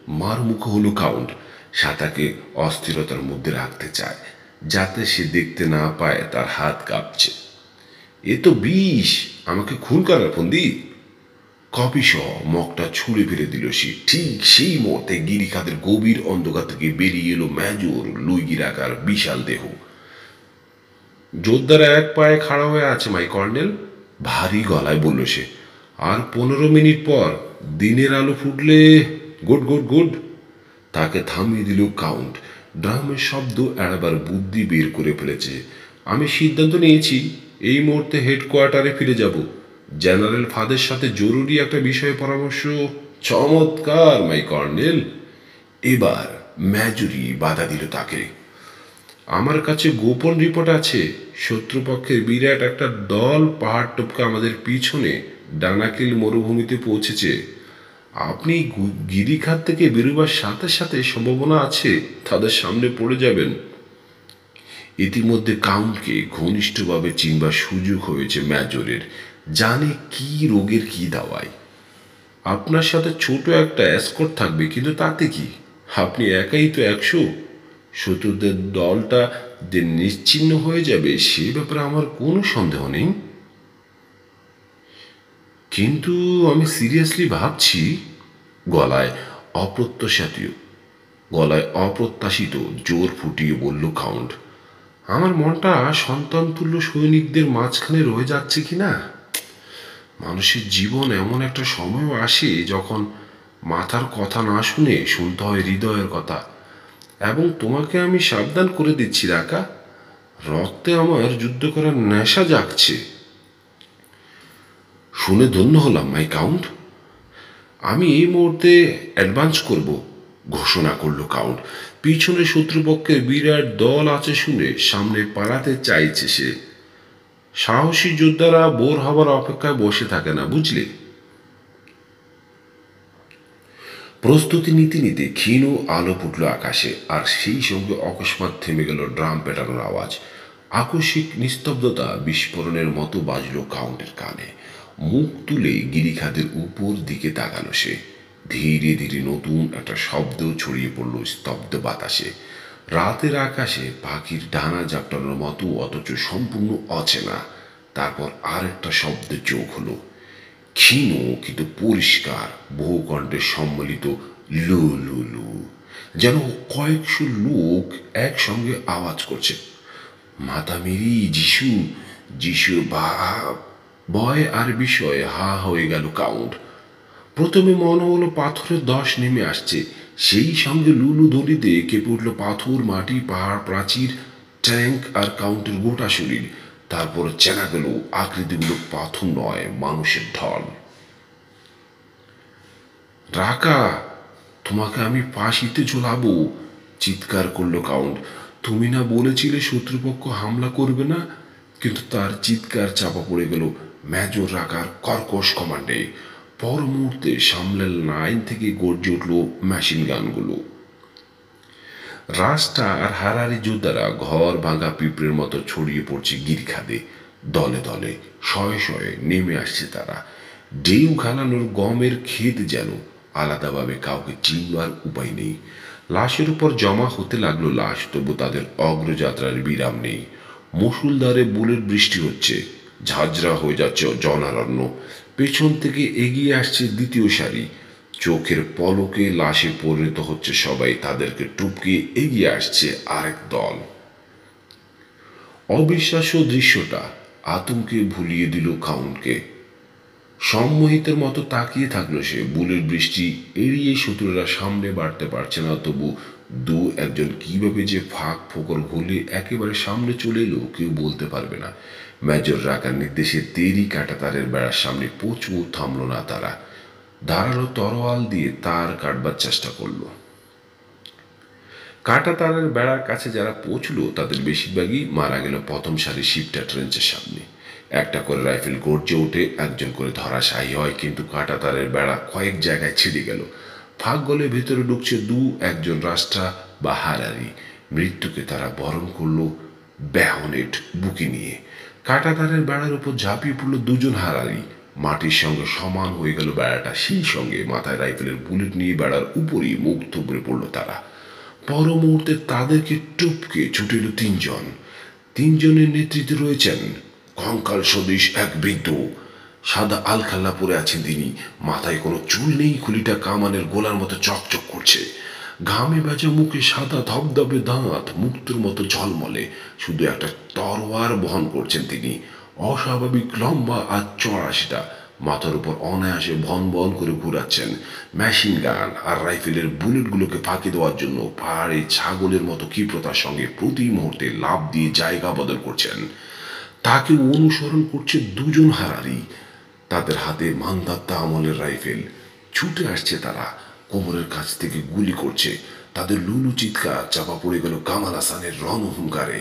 মার মুখ হলো কাউন্ট। সাতাকে অস্থিরতার মধ্যে রাখতে চায় যাতে সে দেখতে না পায় তার হাত কাঁপছে। এ তো বিষ, আমাকে খুন করার ফন্দি। কপি সহ মগটা ছুঁড়ে ফেলে দিল সে। ঠিক সেই মুহূর্তে গিরিখাতের গভীর অন্ধকার থেকে বেরিয়ে এলো মেজর লুইগির আকার বিশাল দেহ। যোদ্ধারা এক পায়ে খাড়া হয়ে আছে মাই কর্নেল, ভারী গলায় বলল সে। আর 15 মিনিট পর দিনের আলো ফুটলে গুড গুড গুড। তাকে থামিয়ে দিল কাউন্ট। ড্রামের শব্দ এড়াবার বুদ্ধি বের করে ফেলেছে। আমি সিদ্ধান্ত নিয়েছি এই মুহূর্তে হেডকোয়ার্টারে ফিরে যাব। জেনারেল ফাদের সাথে জরুরি একটা বিষয়ে পরামর্শ। চমৎকার মাই কর্নেল। এবার মেজরি বাধা দিল তাকে। আমার কাছে গোপন রিপোর্ট আছে, শত্রুপক্ষের বিরাট একটা দল পাহাড় টপকে আমাদের পিছনে ডানাকিল মরুভূমিতে পৌঁছেছে। আপনি গিরিখাত থেকে বেরোবার সাথে সাথে সম্ভাবনা আছে তাদের সামনে পড়ে যাবেন। ইতিমধ্যে কাউন্টকে ঘনিষ্ঠভাবে চিনবার সুযোগ হয়েছে মেজরের। জানে কি রোগের কি দাওয়াই। আপনার সাথে ছোট একটা এসকর্ট থাকবে, কিন্তু তাতে কি, আপনি একাই তো 100। শত্রুদের দলটা যে নিশ্চিহ্ন হয়ে যাবে সে ব্যাপারে আমার কোনো সন্দেহ নেই। কিন্তু আমি সিরিয়াসলি ভাবছি। গলায় অপ্রত্যাশিত জোর ফুটিয়ে বলল কাউন্ট। আমার মনটা সন্তানতুল্য সৈনিকদের মাঝখানে রয়ে যাচ্ছে কিনা। মানুষের জীবন এমন একটা সময়ও আসে যখন মাথার কথা না শুনে শুনতে হয় হৃদয়ের কথা। এবং তোমাকে আমি সাবধান করে দিচ্ছি রাকা, রক্তে আমার যুদ্ধ করার নেশা জাগছে। শুনে ধন্য হলাম মাই কাউন্ট। আমি এই মুহূর্তে অ্যাডভান্স করব, ঘোষণা করল কাউন্ট। পিছনে শত্রুপক্ষের বিরাট দল আছে শুনে সামনে পালাতে চাইছে সে। সাহসী যোদ্ধারা বোর হবার অপেক্ষায় বসে থাকে না, বুঝলে। প্রস্তুতি নিতে নিতে ক্ষীণ আলো ফুটল আকাশে, আর সেই সঙ্গে অকস্মাৎ থেমে গেল ড্রাম পেটানোর আওয়াজ। আকস্মিক নিস্তব্ধতা বিস্ফোরণের মতো বাজল কাউন্টের কানে। মুখ তুলে গিরিখাতের উপর দিকে তাকালো সে। ধীরে ধীরে নতুন একটা শব্দ ছড়িয়ে পড়ল স্তব্ধ বাতাসে। রাতের আকাশে পাখির ডানা ঝাপটানোর মতো, অথচ সম্পূর্ণ অচেনা। তারপর আর একটা শব্দ যোগ হলো, ক্ষীণ কিন্তু পরিষ্কার, বহু কণ্ঠে সম্মিলিত লু লু লু, যেন কয়েকশো লোক একসঙ্গে আওয়াজ করছে। মাতা মেরি, যিশু, যিশুর ভাব। ভয় আর বিষয়ে হা হয়ে গেল কাউন্ট। প্রথমে মনে হলো পাথরের দশ নেমে আসছে, সেই সঙ্গে লুলু দড়িতে কেঁপে উঠল পাথর, মাটি, পাহাড়, প্রাচীর, ট্যাঙ্ক আর কাউন্টের গোটা শরীর। তারপর চেনা গেল আকৃতিগুলো পাথর নয়, মানুষের ঢল। রাকা, তোমাকে আমি ফাঁসিতে ঝোলাবো, চিৎকার করল কাউন্ট। তুমি না বলেছিলে শত্রুপক্ষ হামলা করবে না? কিন্তু তার চিৎকার চাপা পড়ে গেল মেজর রাকার কর্কশ কমান্ডে। পর মুহূর্তে সামলের লাইন থেকে গর্জে উঠল মেশিন গানগুলো। রাস্তা আর হারারি যোদ্ধারা ঘর ভাঙা পিঁপড়ের মতো ছড়িয়ে পড়ছে গিরিখাদে। দলে দলে শয়ে শয়ে নেমে আসছে তারা। ঢেউ খালানোর গমের ক্ষেত যেন আলাদাভাবে কাউকে চিনবার উপায় নেই। লাশের উপর জমা হতে লাগলো লাশ, তবু তাদের অগ্রযাত্রার বিরাম নেই। মুষলধারে বুলেট বৃষ্টি হচ্ছে, ঝাঁঝরা হয়ে যাচ্ছে জনারণ্য। পেছন থেকে এগিয়ে আসছে দ্বিতীয় সারি, চোখের পলকে লাশে পরিণত হচ্ছে সবাই, তাদেরকে টপকে এগিয়ে আসছে আরেক দল। অবিশ্বাস্য দৃশ্যটা আতঙ্কে ভুলিয়ে দিল কাউন্টকে। সম্মোহিতের মতো তাকিয়ে থাকলো সে। বুলেট বৃষ্টি এড়িয়ে শত্রুরা সামনে বাড়তে পারছে না, তবু একজন কিভাবে যে ফাঁক ফোকর ভুলে একেবারে সামনে চলে এলো কেউ বলতে পারবে না। মেজর রাকার নির্দেশে দেরি কাঁটাতারের বেড়ার সামনে পৌঁছও থামল না তারা। ধারালো তরোয়াল দিয়ে তার কাটবার চেষ্টা করলো। কাঁটাতারের বেড়ার কাছে যারা পৌঁছলো তাদের বেশিরভাগই মারা গেল প্রথম সারির শিপটা ট্রেঞ্চের সামনে। একটা করে রাইফেল গর্জে ওঠে, একজন করে ধরাশায়ী হয়, কিন্তু কাঁটাতারের বেড়া কয়েক জায়গায় ছিঁড়ে গেল। ফাঁক গলে ভেতরে ঢুকছে একজন রাস্ট্রা বা হারারি। মৃত্যুকে তারা বরণ করলো ব্যাহনেট বুকে নিয়ে। কাঁটাতারের বেড়ার উপর ঝাঁপিয়ে পড়লো দুজন হারারি। মাটির সঙ্গে সমান হয়ে গেল বেড়াটা, সেই সঙ্গে মাথায় রাইফেলের বুলেট নিয়ে বেড়ার উপরই মুখ থুবড়ে পড়ল তারা। পর মুহূর্তে তাদেরকে টপকে ছুটে এলো তিনজনের নেতৃত্বে রয়েছেন কঙ্কাল সদৃশ এক বৃদ্ধ। সাদা আলখাল্লা পরে আছেন তিনি, মাথায় কোনো চুল নেই, খুলিটা কামানের গোলার মতো চকচক করছে। ঘামে ভেজা মুখে সাদা ধবধবে দাঁত, মুক্তোর মতো ঝলমলে। শুধু একটা তরোয়ার বহন করছেন তিনি, অস্বাভাবিক লম্বা আর চড়া সেটা। মাথার উপর অনায়াসে ভন ভন করে ঘুরাচ্ছেন। মেশিন গান আর রাইফেলের বুলেটগুলোকে ফাঁকি দেওয়ার জন্য পাহাড়ে ছাগলের মতো ক্ষিপ্রতার সঙ্গে প্রতি মুহূর্তে লাফ দিয়ে জায়গা বদল করছেন। তাকে অনুসরণ করছে দুজন হারারি, তাদের হাতে মান্দাত্তা আমলের রাইফেল। ছুটে আসছে তারা, কোমরের কাছ থেকে গুলি করছে। তাদের লুলু চিৎকার চাপা পড়ে গেল কামাল হাসানের রণহুঙ্কারে।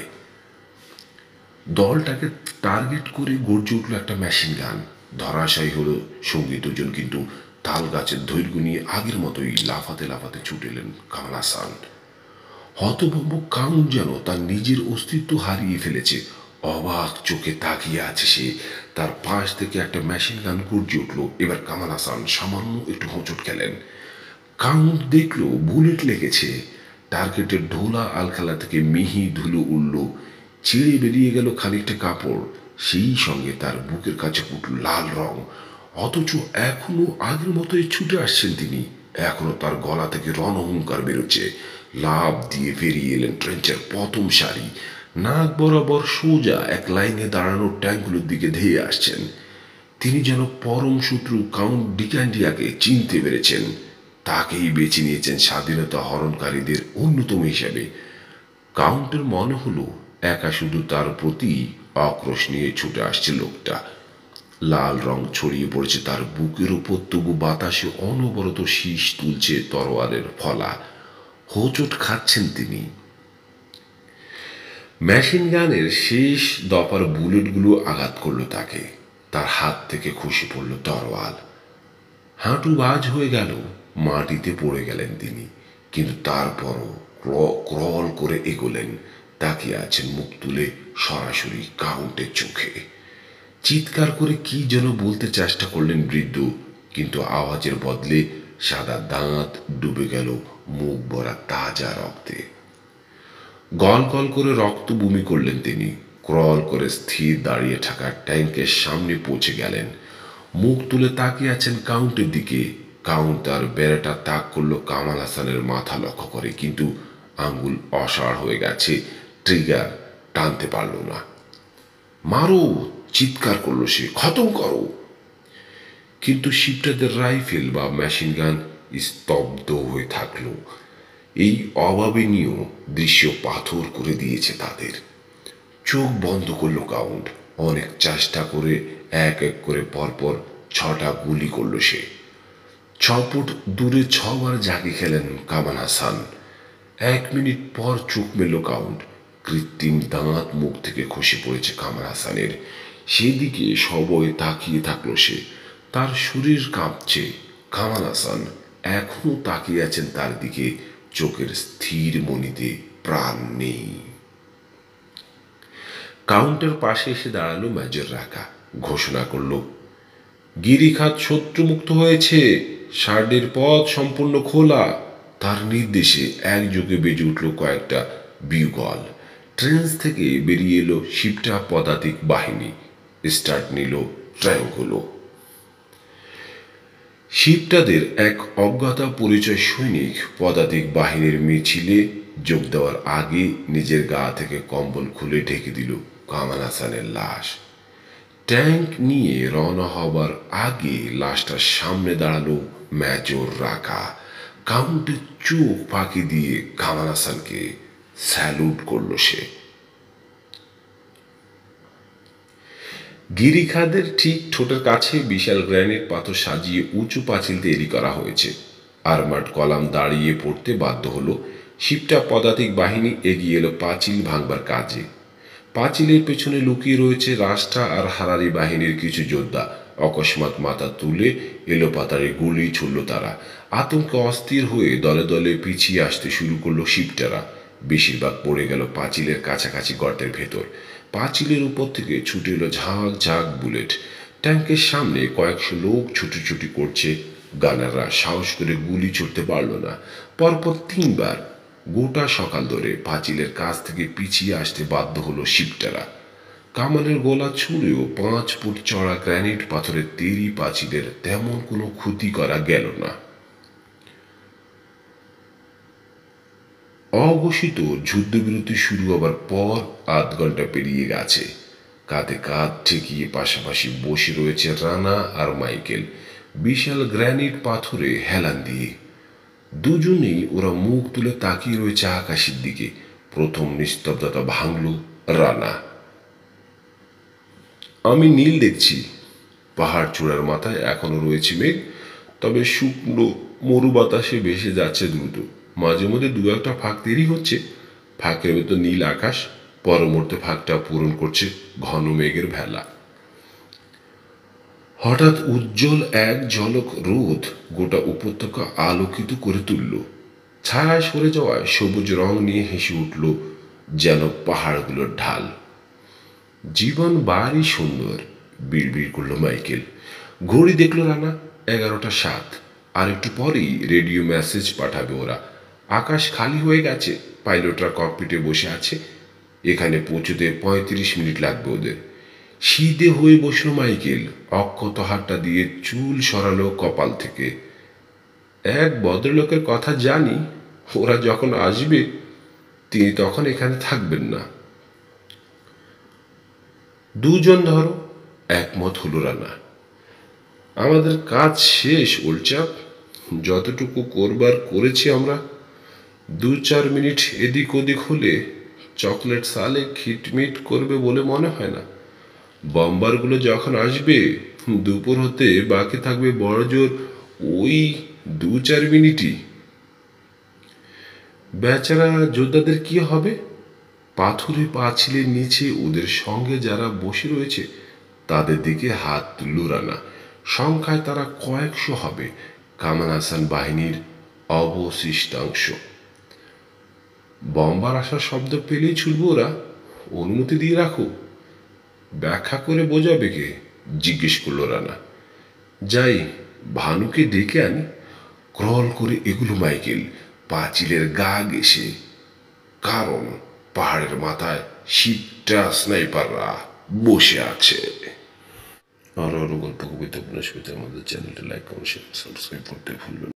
দলটাকে টার্গেট করে গর্জে উঠল একটা মেশিন গান। ধরাশায়ী হলো সঙ্গী দুজন, কিন্তু তাল গাছের দৈর্ঘ্য নিয়ে আগের মতোই লাফাতে লাফাতে ছুটে এলেন কামাল হাসান। হতভম্ব কাউন্ট যেন তার নিজের অস্তিত্ব হারিয়ে ফেলেছে। অবাক চোখে তাকিয়ে আছে সে। তার পাশ থেকে একটা মেশিন গান গর্জে উঠল। এবার কামাল হাসান সামান্য একটু হোঁচট খেলেন। কাউন্ট দেখল বুলেট লেগেছে। টার্গেটের ঢোলা আলখালা থেকে মিহি ধুলো উড়ল, ছিঁড়ে বেরিয়ে গেল খানিকটা কাপড়। সেই সঙ্গে তার বুকের কাছে উঠল লাল রং। অথচ এখনো আগের মতোই ছুটে আসছেন তিনি। এখনো তার গলা থেকে রণহুঙ্কার বেরোচ্ছে। লাফ দিয়ে বেরিয়ে এলেন ট্রেঞ্চের প্রথম সারি। নাক বরাবর সোজা এক লাইনে দাঁড়ানো ট্যাঙ্কগুলোর দিকে ধেয়ে আসছেন। তিনি যেন পরম শত্রু কাউন্ট ডিক্যান্ডিয়াকে চিনতে পেরেছেন। তাকেই বেছে নিয়েছেন স্বাধীনতা হরণকারীদের অন্যতম হিসেবে। কাউন্টের মনে হলো একা শুধু তার প্রতি আক্রোশ নিয়ে ছুটে আসছে লোকটা। লাল রং ছড়িয়ে পড়েছে তার বুকের উপর, তবু বাতাসে অনবরত শীষ তুলছে তরোয়ারের ফলা। হোঁচট খাচ্ছেন তিনি। মেশিন গানের শেষ দফার বুলেটগুলো আঘাত করলো তাকে। তার হাত থেকে খসে পড়ল তরোয়াল। হাঁটু বাজ হয়ে গেল, মাটিতে পড়ে গেলেন তিনি। কিন্তু তারপরও ক্রল করে এগোলেন। তাকিয়ে আছেন মুখ তুলে সরাসরি কাউন্টের চোখে। চিৎকার করে কি যেন বলতে চেষ্টা করলেন বৃদ্ধ, কিন্তু আওয়াজের বদলে সাদা দাঁত ডুবে গেল মুখ ভরা তাজা রক্তে। গল গল করে রক্ত বমি করলেন তিনি। ক্রল করে স্থির দাঁড়িয়ে থাকা ট্যাঙ্কের সামনে পৌঁছে গেলেন। মুখ তুলে তাকিয়ে আছেন কাউন্টের দিকে। কাউন্ট তার বেড়াটা তাক করলো কামাল হাসানের মাথা লক্ষ্য করে, কিন্তু আঙ্গুল অসাড় হয়ে গেছে, ট্রিগার টানতে পারল না। মারো, চিৎকার করলো সে, খতম করো। কিন্তু শিপটাদের রাইফেল বা মেশিন গান স্তব্ধ হয়ে থাকলো। এই অভাবনীয় দৃশ্য পাথর করে দিয়েছে তাদের। চোখ বন্ধ করলো কাউন্ট। অনেক চেষ্টা করে এক এক করে পরপর 6টা গুলি করলো সে। 6 ফুট দূরে 6বার জাগি খেলেন কামাল হাসান। 1 মিনিট পর চোখ মেলল কাউন্ট। কৃত্রিম দাঁত মুখ থেকে খসে পড়েছে কামাল হাসানের। সেদিকে সবয়ে তাকিয়ে থাকলো সে। তার শরীর কাঁপছে। কামাল হাসান এখনো তাকিয়ে আছেন তার দিকে, চোখের স্থির মনিতে প্রাণ নেই। কাউন্টের পাশে এসে দাঁড়ালো মেজর রাকা। ঘোষণা করল, গিরিখাত শত্রুমুক্ত হয়েছে, সার্ডের পথ সম্পূর্ণ খোলা। তার নির্দেশে একযোগে বেজে উঠল কয়েকটা বিউগল। ট্রেন্স থেকে বেরিয়ে এলো শিপটা পদাতিক বাহিনী। স্টার্ট নিল ট্র্যাঙ্কগুলো। শিপটাদের এক অজ্ঞাতা পরিচয় সৈনিক পদাতিক বাহিনীর মিছিলে যোগ দেওয়ার আগে নিজের গা থেকে কম্বল খুলে ঢেকে দিল কামাল হাসানের লাশ। ট্যাঙ্ক নিয়ে রওনা হবার আগে লাশটার সামনে দাঁড়ালো মেজর রাকা। কাউন্টের চোখ ফাঁকি দিয়ে কামাল হাসানকে স্যালুট করল সে। গিরিখাদের ঠিক ঠোঁটের কাছে বিশাল গ্রানাইট পাথর সাজিয়ে উঁচু পাঁচিল তৈরি করা হয়েছে। আর্মার্ড কলাম দাঁড়িয়ে পড়তে বাধ্য হলো। শিপটা পদাতিক বাহিনী এগিয়ে এলো পাঁচিল ভাঙবার কাজে। পাঁচিলের পেছনে লুকিয়ে রয়েছে রাস্টা আর হারারি বাহিনীর কিছু যোদ্ধা। অকস্মাৎ মাথা তুলে এলোপাতাড়ি গুলি ছুড়ল তারা। আতঙ্কে অস্থির হয়ে দলে দলে পিছিয়ে আসতে শুরু করলো শিপটারা। বেশিরভাগ পড়ে গেল পাঁচিলের কাছাকাছি গর্তের ভেতর। পাঁচিলের উপর থেকে ছুটে এলো ঝাঁক ঝাঁক বুলেট। ট্যাঙ্কের সামনে কয়েকশো লোক ছুটোছুটি করছে। গানাররা সাহস করে গুলি ছুটতে পারল না। পরপর তিনবার গোটা সকাল ধরে পাঁচিলের কাছ থেকে পিছিয়ে আসতে বাধ্য হলো শিপটারা। কামানের গোলা ছুঁড়েও 5 ফুট চড়া গ্রানাইট পাথরের তৈরি পাঁচিলের তেমন কোনো ক্ষতি করা গেল না। অঘোষিত যুদ্ধবিরতি শুরু হবার পর আধ ঘন্টা পেরিয়ে গেছে। কাঁধে কাঁধ ঠেকিয়ে পাশাপাশি বসে রয়েছে রানা আর মাইকেল বিশাল গ্রানাইট পাথরে হেলান দিয়ে। দুজনেই ওরা মুখ তুলে তাকিয়ে রয়েছে আকাশের দিকে। প্রথম নিস্তব্ধতা ভাঙল রানা। আমি নীল দেখছি। পাহাড় চূড়ার মাথায় এখনো রয়েছে মেঘ, তবে শুকনো মরু বাতাসে ভেসে যাচ্ছে দ্রুত। মাঝে মধ্যে দু একটা ফাঁক তৈরি হচ্ছে। ফাঁকের ভেতর নীল আকাশ, পরমুহূর্তে ফাঁকটা পূরণ করছে ঘন মেঘের ভেলা। হঠাৎ উজ্জ্বল এক ঝলক রোদ গোটা উপত্যকা আলোকিত করে তুলল। ছায়ায় সরে যাওয়ায় সবুজ রং নিয়ে হেসে উঠল যেন পাহাড়গুলোর ঢাল। জীবন বাড়ি সুন্দর, বিড়বিড় করল মাইকেল। ঘড়ি দেখল রানা, 11টা 7। আর একটু পরেই রেডিও মেসেজ পাঠাবে ওরা। আকাশ খালি হয়ে গেছে, পাইলটরা ককপিটে বসে আছে। এখানে পৌঁছতে 35 মিনিট লাগবে ওদের। শীতে হয়ে বসলো মাইকেল। অক্ষত হাতটা দিয়ে চুল সরালো কপাল থেকে। এক ভদ্রলোকের কথা জানি, ওরা যখন আসবে তিনি তখন এখানে থাকবেন না। দুজন ধরো, একমত হলো রানা। আমাদের কাজ শেষ ওলচাপ। যতটুকু করবার করেছি আমরা। 2-4 মিনিট এদিক ওদিক হলে চকলেট সালে খিটমিট করবে বলে মনে হয় না। বম্বারগুলো যখন আসবে দুপুর হতে বাকি থাকবে বড়জোর ওই 2-4 মিনিটই। বেচারা যোদ্ধাদের কি হবে? পাথুরে পাঁচিলের নিচে ওদের সঙ্গে যারা বসে রয়েছে তাদের দিকে হাত তুলল রানা। সংখ্যায় তারা কয়েকশো হবে। কামাল হাসান বাহিনীর অবশিষ্টাংশ। বম্বার আসার শব্দ পেলেই ছুটব ওরা। অনুমতি দিয়ে রাখো। ব্যাখ্যা করে বোঝাবে কে? জিজ্ঞেস করল রানা। যাই, ভানুকে ডেকে আনি। ক্রল করে এগুলো মাইকেল পাঁচিলের গা ঘেঁষে। কারণ পাহাড়ের মাথায় শিপটা স্নাইপাররা বসে আছে। আরো গল্প কবিতা উপন্যাস পেতে আমাদের চ্যানেলটি লাইক, কমেন্ট, শেয়ার, সাবস্ক্রাইব করতে ভুলবেন না।